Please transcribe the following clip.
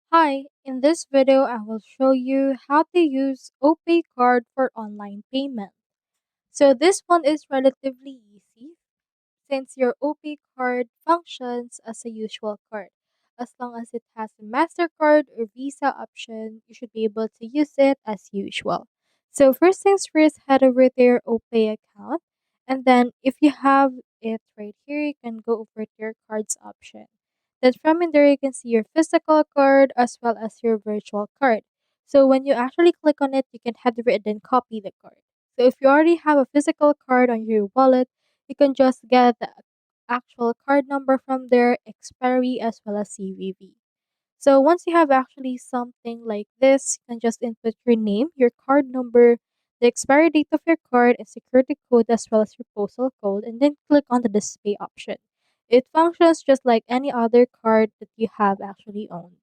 Hi, in this video I will show you how to use Opay card for online payment. So this one is relatively easy since your Opay card functions as a usual card. As long as it has a MasterCard or Visa option, you should be able to use it as usual. So first things first, head over to your Opay account, and then if you have it right here, you can go over to your cards option. Then from in there, you can see your physical card as well as your virtual card. So when you actually click on it, you can head over and then copy the card. So if you already have a physical card on your wallet, you can just get the actual card number from there, expiry as well as CVV. So once you have actually something like this, you can just input your name, your card number, the expiry date of your card, and security code as well as your postal code, and then click on the display option. It functions just like any other card that you have actually owned.